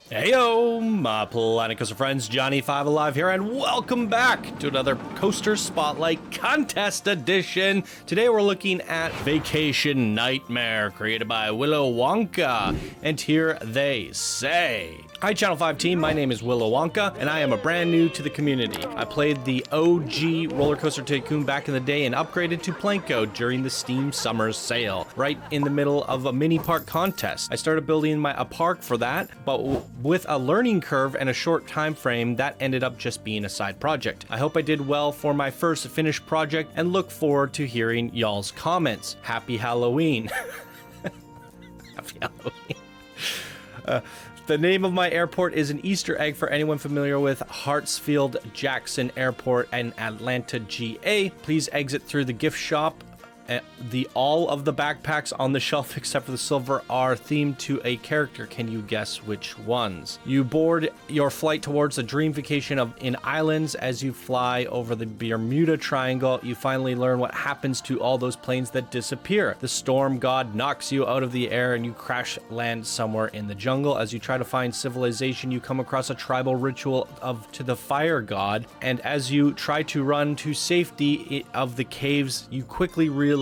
Heyo, my Planet Coaster friends, Johnny5 Alive here, and welcome back to another Coaster Spotlight Contest Edition. Today we're looking at Vacation Nightmare, created by WillowWonkka, and here they say. Hi Channel 5 team, my name is WillowWonkka, and I am a brand new to the community. I played the OG Roller Coaster Tycoon back in the day and upgraded to Planko during the Steam Summer Sale, right in the middle of a mini park contest. I started building a park for that, but with a learning curve and a short time frame, that ended up just being a side project. I hope I did well for my first finished project and look forward to hearing y'all's comments. Happy Halloween. Happy Halloween. The name of my airport is an Easter egg for anyone familiar with Hartsfield-Jackson Airport in Atlanta, GA. Please exit through the gift shop. All of the backpacks on the shelf except for the silver are themed to a character. Can you guess which ones? You board your flight towards a dream vacation in islands. As you fly over the Bermuda Triangle, you finally learn what happens to all those planes that disappear. The storm god knocks you out of the air and you crash land somewhere in the jungle. As you try to find civilization, you come across a tribal ritual to the fire god, and as you try to run to safety of the caves, you quickly realize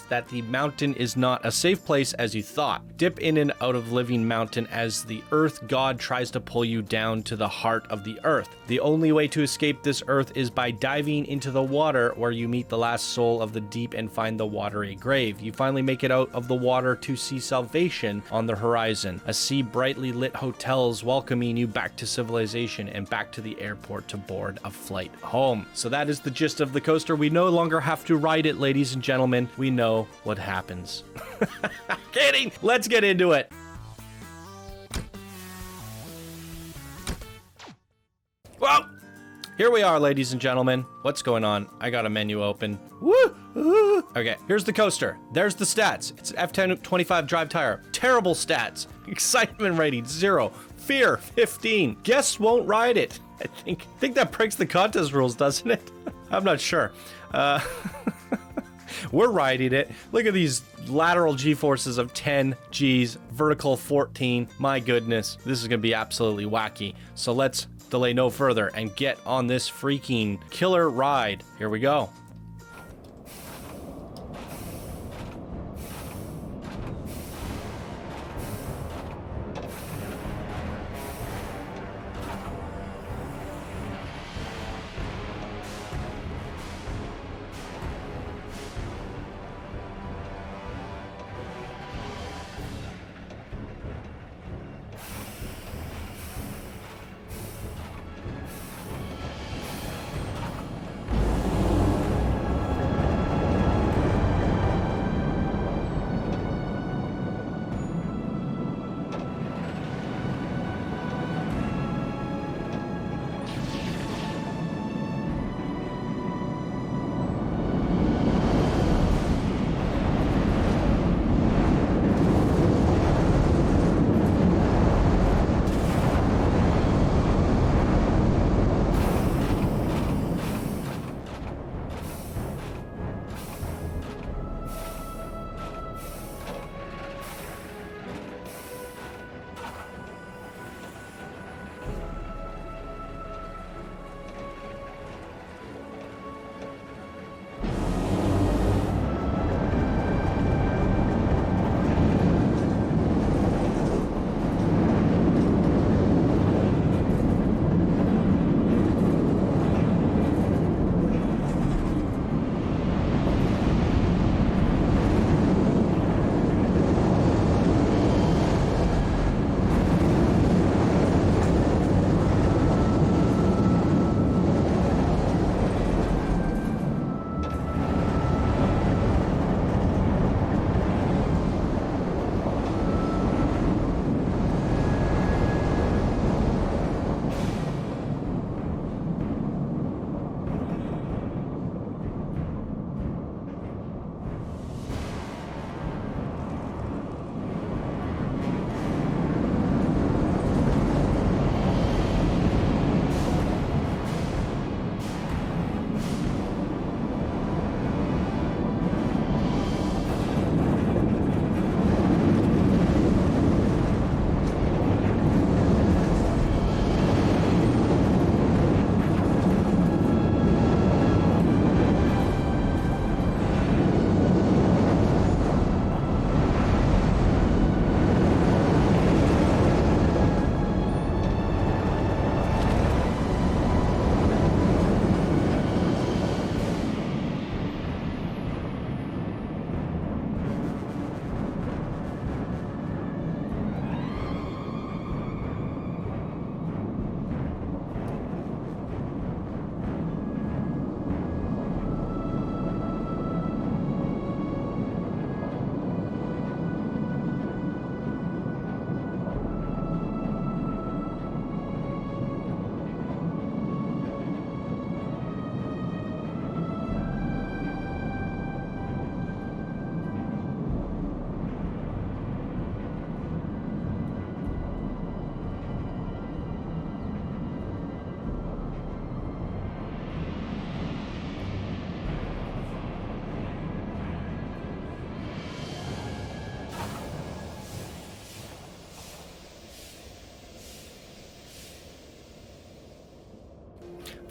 that the mountain is not a safe place as you thought. Dip in and out of living mountain as the earth god tries to pull you down to the heart of the earth. The only way to escape this earth is by diving into the water, where you meet the last soul of the deep and find the watery grave. You finally make it out of the water to see salvation on the horizon. A sea brightly lit hotels welcoming you back to civilization and back to the airport to board a flight home. So that is the gist of the coaster. We no longer have to ride it, ladies and gentlemen. We know what happens. Kidding! Let's get into it. Well, here we are, ladies and gentlemen. What's going on? I got a menu open. Woo! Okay, here's the coaster. There's the stats. It's an F10 25 drive tire. Terrible stats. Excitement rating 0. Fear 15. Guests won't ride it. I think that breaks the contest rules, doesn't it? I'm not sure. We're riding it. Look at these lateral G-forces of 10 Gs, vertical 14. My goodness, this is going to be absolutely wacky. So let's delay no further and get on this freaking killer ride. Here we go.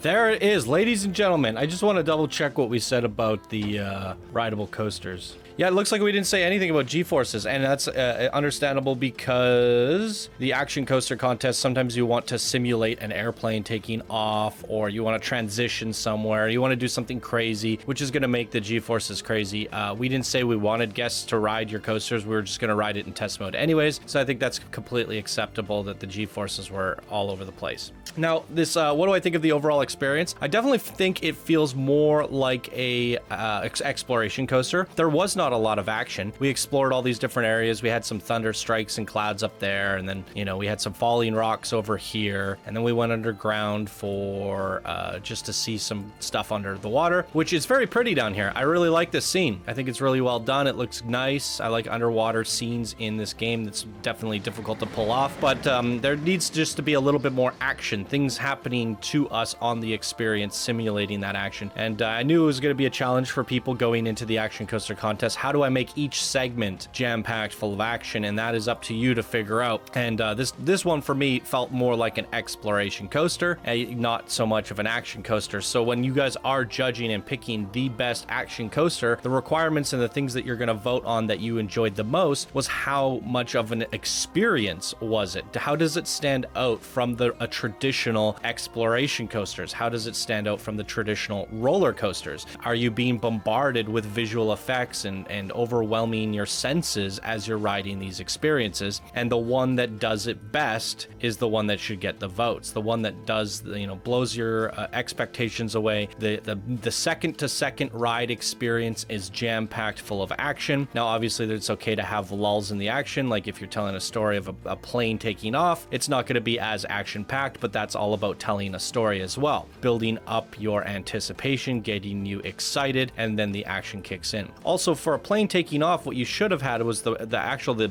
There it is, ladies and gentlemen. I just want to double check what we said about the rideable coasters. Yeah, it looks like we didn't say anything about G-forces, and that's understandable because the action coaster contest, sometimes you want to simulate an airplane taking off, or you want to transition somewhere, you want to do something crazy, which is going to make the G-forces crazy. We didn't say we wanted guests to ride your coasters, we were just going to ride it in test mode anyways, so I think that's completely acceptable that the G-forces were all over the place. Now, this, what do I think of the overall experience? I definitely think it feels more like a exploration coaster. There was not a lot of action. We explored all these different areas. We had some thunder strikes and clouds up there, and then, you know, we had some falling rocks over here, and then we went underground for just to see some stuff under the water, which is very pretty down here. I really like this scene. I think it's really well done. It looks nice. I like underwater scenes in this game. That's definitely difficult to pull off, but there needs just to be a little bit more action, things happening to us on the experience, simulating that action. And I knew it was going to be a challenge for people going into the action coaster contest. How do I make each segment jam-packed full of action? And that is up to you to figure out. And this one for me felt more like an exploration coaster, not so much of an action coaster. So when you guys are judging and picking the best action coaster, the requirements and the things that you're going to vote on that you enjoyed the most was how much of an experience was it? How does it stand out from a traditional exploration coasters? How does it stand out from the traditional roller coasters? Are you being bombarded with visual effects and overwhelming your senses as you're riding these experiences? And the one that does it best is the one that should get the votes. The one that does, you know, blows your expectations away. The second to second ride experience is jam-packed full of action. Now, obviously, it's okay to have lulls in the action. Like if you're telling a story of a plane taking off, it's not going to be as action-packed, but that's all about telling a story as well, building up your anticipation, getting you excited, and then the action kicks in. Also, for a plane taking off, what you should have had was the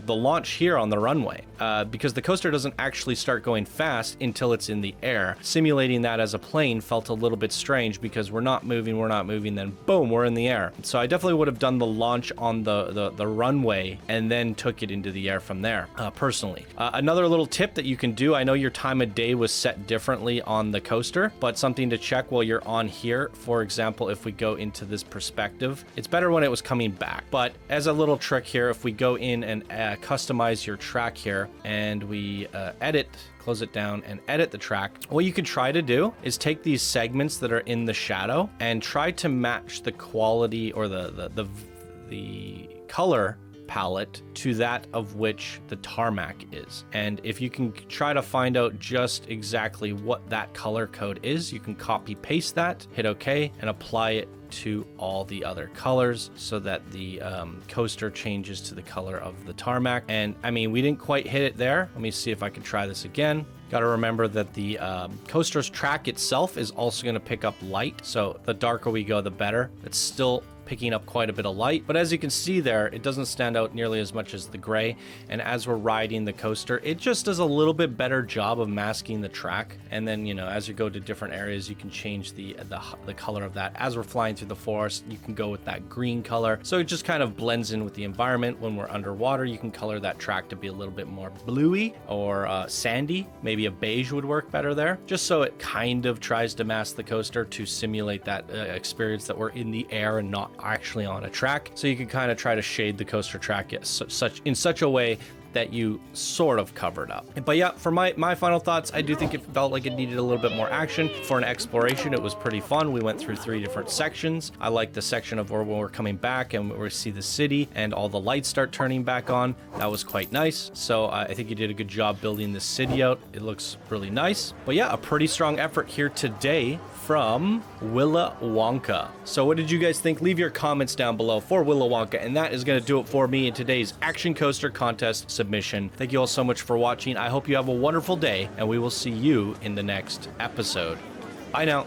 launch here on the runway, because the coaster doesn't actually start going fast until it's in the air. Simulating that as a plane felt a little bit strange because we're not moving, then boom, we're in the air. So I definitely would have done the launch on the runway and then took it into the air from there, personally. Another little tip that you can do, I know your time of day was set differently on the coaster, but something to check while you're on here. For example, if we go into this perspective, it's better when it was coming back. But as a little trick here, if we go in and customize your track here and we close it down and edit the track, what you could try to do is take these segments that are in the shadow and try to match the quality or the color palette to that of which the tarmac is. And if you can try to find out just exactly what that color code is, you can copy paste that, hit OK, and apply it to all the other colors so that the coaster changes to the color of the tarmac. And I mean, we didn't quite hit it there. Let me see if I can try this again. Got to remember that the coaster's track itself is also going to pick up light. So the darker we go, the better. It's still picking up quite a bit of light, but as you can see there, it doesn't stand out nearly as much as the gray. And as we're riding the coaster, it just does a little bit better job of masking the track. And then, you know, as you go to different areas, you can change the color of that. As we're flying through the forest, you can go with that green color, so it just kind of blends in with the environment. When we're underwater, you can color that track to be a little bit more bluey or sandy. Maybe a beige would work better there, just so it kind of tries to mask the coaster to simulate that experience that we're in the air and not actually on a track. So you can kind of try to shade the coaster track in such a way that you sort of covered up. But yeah, for my final thoughts, I do think it felt like it needed a little bit more action. For an exploration, it was pretty fun. We went through 3 different sections. I like the section of when we're coming back and we see the city and all the lights start turning back on. That was quite nice. So I think you did a good job building the city out. It looks really nice. But yeah, a pretty strong effort here today from WillowWonkka. So what did you guys think? Leave your comments down below for WillowWonkka, and that is going to do it for me in today's Action Coaster Contest submission. Thank you all so much for watching. I hope you have a wonderful day, and we will see you in the next episode. Bye now.